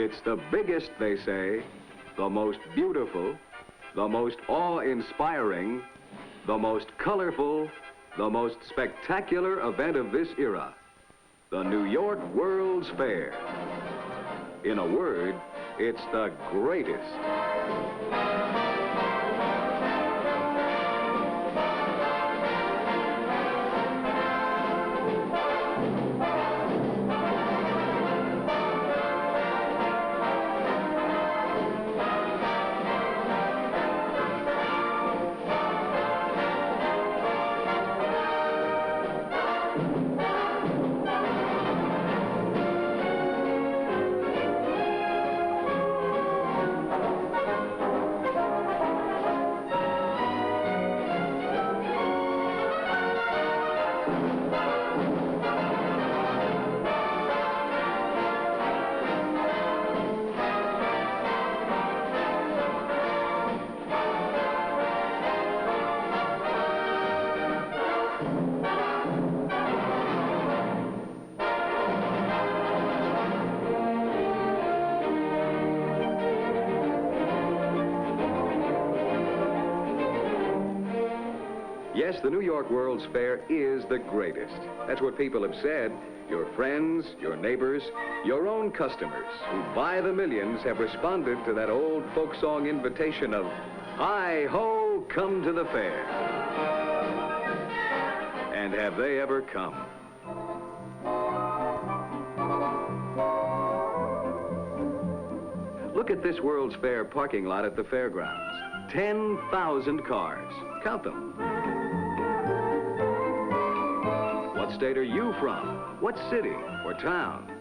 It's the biggest, they say, the most beautiful, the most awe-inspiring, the most colorful, the most spectacular event of this era, the New York World's Fair. In a word, it's the greatest. Yes, the New York World's Fair is the greatest. That's what people have said. Your friends, your neighbors, your own customers who by the millions have responded to that old folk song invitation of, "Hi-ho, come to the fair." And have they ever come? Look at this World's Fair parking lot at the fairgrounds. 10,000 cars. Count them. What state are you from? What city or town?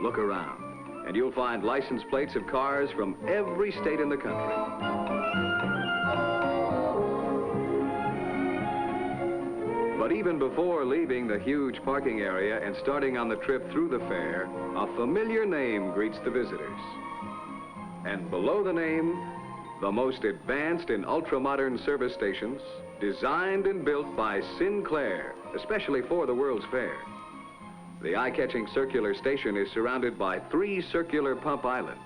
Look around, and you'll find license plates of cars from every state in the country. But even before leaving the huge parking area and starting on the trip through the fair, a familiar name greets the visitors. And below the name, the most advanced in ultra-modern service stations, designed and built by Sinclair, especially for the World's Fair. The eye-catching circular station is surrounded by 3 circular pump islands.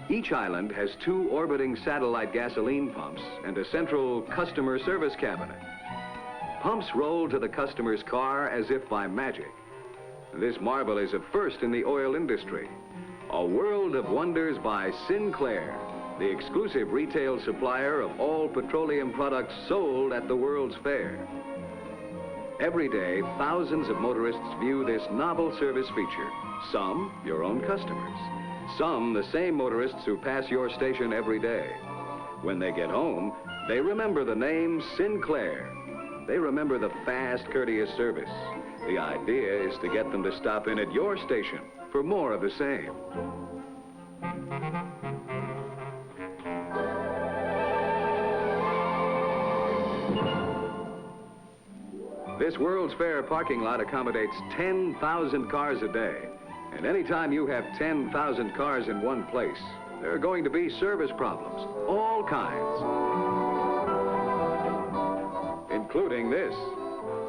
Each island has 2 orbiting satellite gasoline pumps and a central customer service cabinet. Pumps roll to the customer's car as if by magic. This marvel is a first in the oil industry. A world of wonders by Sinclair, the exclusive retail supplier of all petroleum products sold at the World's Fair. Every day, thousands of motorists view this novel service feature. Some, your own customers. Some, the same motorists who pass your station every day. When they get home, they remember the name Sinclair. They remember the fast, courteous service. The idea is to get them to stop in at your station for more of the same. This World's Fair parking lot accommodates 10,000 cars a day. And anytime you have 10,000 cars in one place, there are going to be service problems, all kinds. Including this.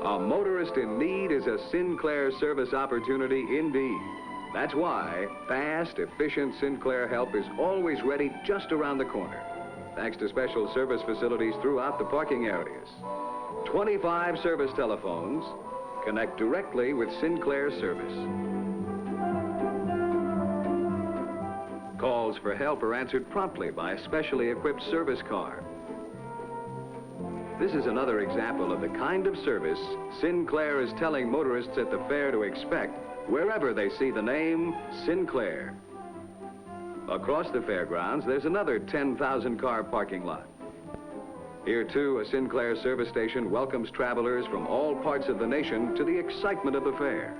A motorist in need is a Sinclair service opportunity indeed. That's why fast, efficient Sinclair help is always ready just around the corner, thanks to special service facilities throughout the parking areas. 25 service telephones connect directly with Sinclair service. Calls for help are answered promptly by a specially equipped service car. This is another example of the kind of service Sinclair is telling motorists at the fair to expect wherever they see the name Sinclair. Across the fairgrounds, there's another 10,000 car parking lot. Here, too, a Sinclair service station welcomes travelers from all parts of the nation to the excitement of the fair.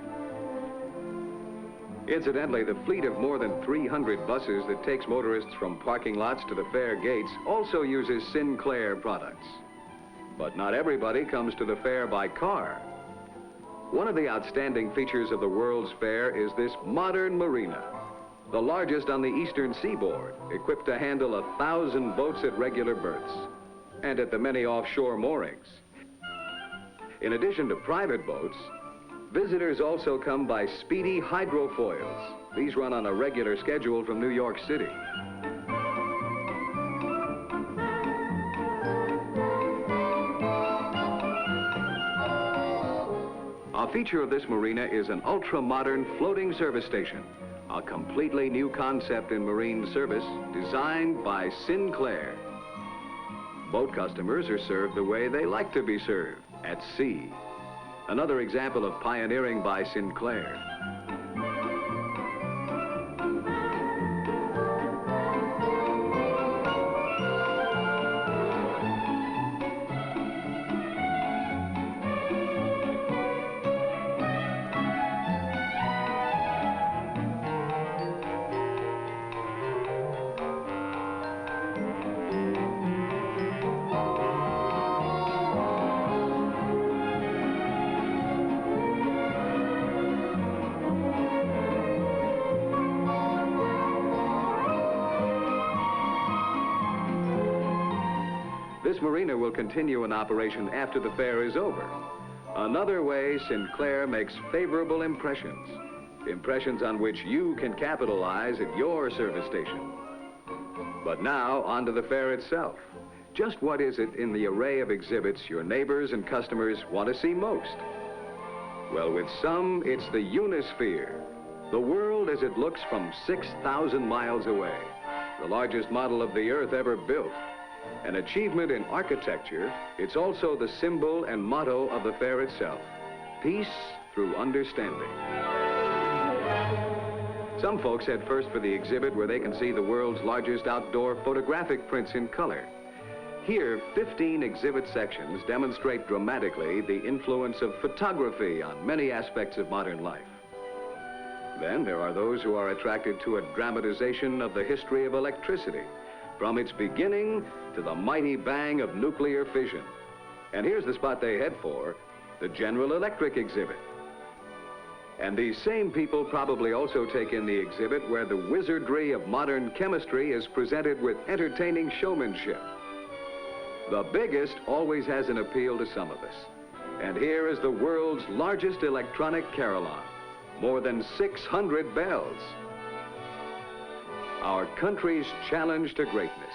Incidentally, the fleet of more than 300 buses that takes motorists from parking lots to the fair gates also uses Sinclair products. But not everybody comes to the fair by car. One of the outstanding features of the World's Fair is this modern marina. the largest on the eastern seaboard, equipped to handle 1,000 boats at regular berths and at the many offshore moorings. In addition to private boats, visitors also come by speedy hydrofoils. These run on a regular schedule from New York City. A feature of this marina is an ultra-modern floating service station, a completely new concept in marine service designed by Sinclair. Boat customers are served the way they like to be served, at sea. Another example of pioneering by Sinclair. This marina will continue in operation after the fair is over. Another way Sinclair makes favorable impressions. Impressions on which you can capitalize at your service station. But now, on to the fair itself. Just what is it in the array of exhibits your neighbors and customers want to see most? Well, with some, it's the Unisphere, the world as it looks from 6,000 miles away, the largest model of the Earth ever built. An achievement in architecture, it's also the symbol and motto of the fair itself: peace through understanding. Some folks head first for the exhibit where they can see the world's largest outdoor photographic prints in color. Here, 15 exhibit sections demonstrate dramatically the influence of photography on many aspects of modern life. Then there are those who are attracted to a dramatization of the history of electricity, from its beginning to the mighty bang of nuclear fission. And here's the spot they head for, the General Electric exhibit. And these same people probably also take in the exhibit where the wizardry of modern chemistry is presented with entertaining showmanship. The biggest always has an appeal to some of us. And here is the world's largest electronic carillon, more than 600 bells. Our country's challenge to greatness.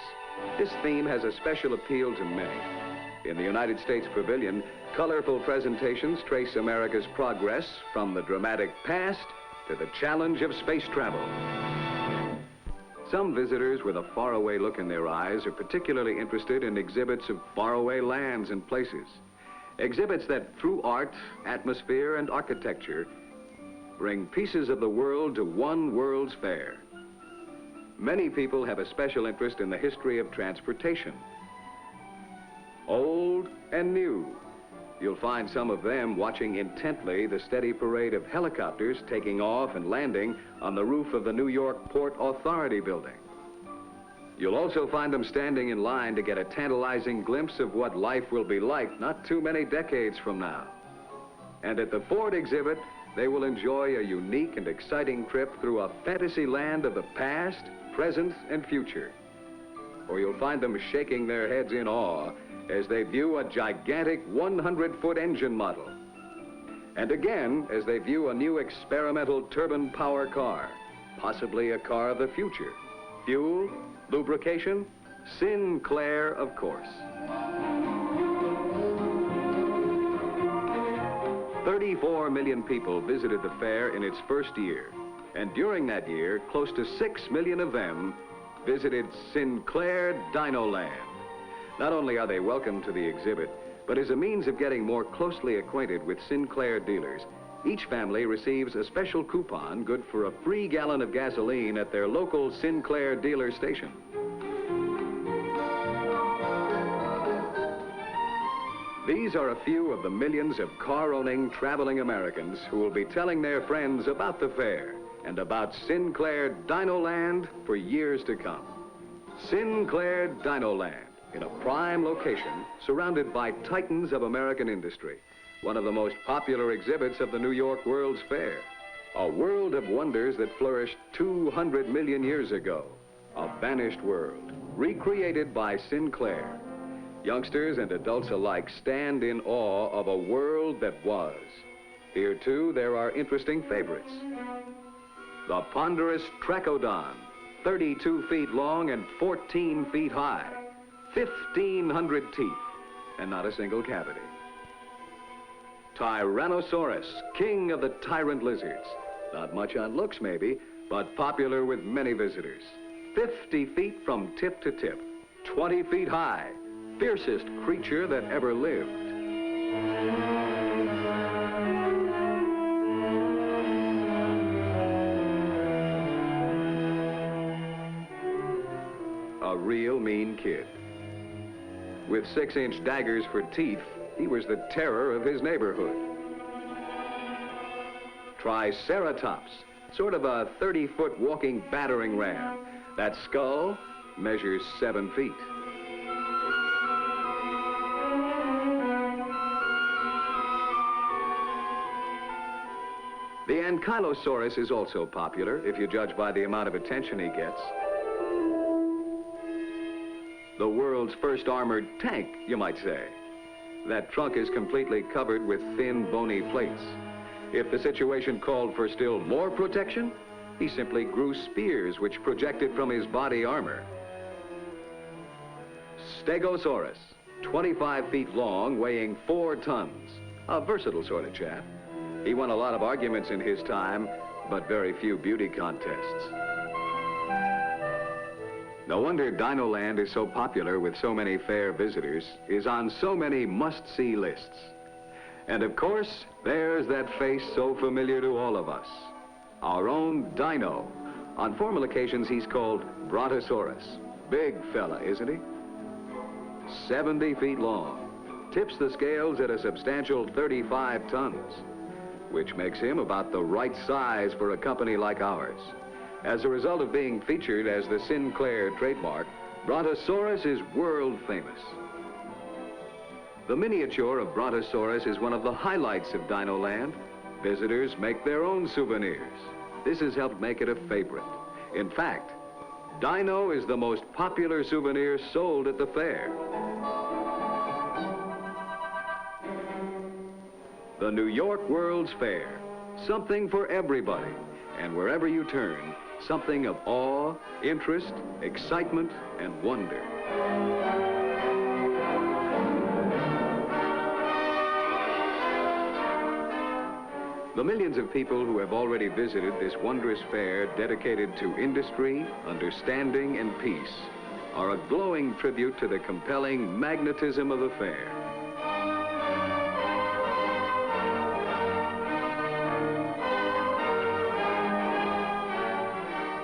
This theme has a special appeal to many. In the United States Pavilion, colorful presentations trace America's progress from the dramatic past to the challenge of space travel. Some visitors with a faraway look in their eyes are particularly interested in exhibits of faraway lands and places. Exhibits that, through art, atmosphere, and architecture, bring pieces of the world to one World's Fair. Many people have a special interest in the history of transportation. Old and new. You'll find some of them watching intently the steady parade of helicopters taking off and landing on the roof of the New York Port Authority building. You'll also find them standing in line to get a tantalizing glimpse of what life will be like not too many decades from now. And at the Ford exhibit, they will enjoy a unique and exciting trip through a fantasy land of the past, present, and future. Or you'll find them shaking their heads in awe as they view a gigantic 100-foot engine model. And again, as they view a new experimental turbine power car, possibly a car of the future. Fuel, lubrication, Sinclair, of course. 34 million people visited the fair in its first year. And during that year, close to 6 million of them visited Sinclair Dinoland. Not only are they welcome to the exhibit, but as a means of getting more closely acquainted with Sinclair dealers, each family receives a special coupon good for a free gallon of gasoline at their local Sinclair dealer station. These are a few of the millions of car-owning, traveling Americans who will be telling their friends about the fair and about Sinclair Dinoland for years to come. Sinclair Dinoland, in a prime location, surrounded by titans of American industry, one of the most popular exhibits of the New York World's Fair. A world of wonders that flourished 200 million years ago. A vanished world, recreated by Sinclair. Youngsters and adults alike stand in awe of a world that was. Here, too, there are interesting favorites. The ponderous Trachodon, 32 feet long and 14 feet high, 1,500 teeth, and not a single cavity. Tyrannosaurus, king of the tyrant lizards. Not much on looks, maybe, but popular with many visitors. 50 feet from tip to tip, 20 feet high, fiercest creature that ever lived. A real mean kid. With 6-inch daggers for teeth, he was the terror of his neighborhood. Triceratops, sort of a 30-foot walking battering ram. That skull measures 7 feet. The Ankylosaurus is also popular, if you judge by the amount of attention he gets. The world's first armored tank, you might say. That trunk is completely covered with thin, bony plates. If the situation called for still more protection, he simply grew spears which projected from his body armor. Stegosaurus, 25 feet long, weighing 4 tons. A versatile sort of chap. He won a lot of arguments in his time, but very few beauty contests. No wonder Dinoland is so popular with so many fair visitors, is on so many must-see lists. And of course, there's that face so familiar to all of us. Our own Dino. On formal occasions, he's called Brontosaurus. Big fella, isn't he? 70 feet long. Tips the scales at a substantial 35 tons, which makes him about the right size for a company like ours. As a result of being featured as the Sinclair trademark, Brontosaurus is world famous. The miniature of Brontosaurus is one of the highlights of Dinoland. Visitors make their own souvenirs. This has helped make it a favorite. In fact, Dino is the most popular souvenir sold at the fair. The New York World's Fair. Something for everybody. And wherever you turn, something of awe, interest, excitement, and wonder. The millions of people who have already visited this wondrous fair dedicated to industry, understanding, and peace are a glowing tribute to the compelling magnetism of the fair.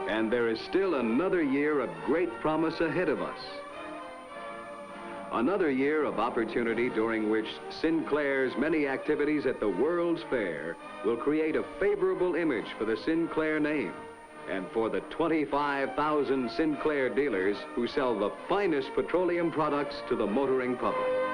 And there is still another year of great promise ahead of us. Another year of opportunity during which Sinclair's many activities at the World's Fair will create a favorable image for the Sinclair name and for the 25,000 Sinclair dealers who sell the finest petroleum products to the motoring public.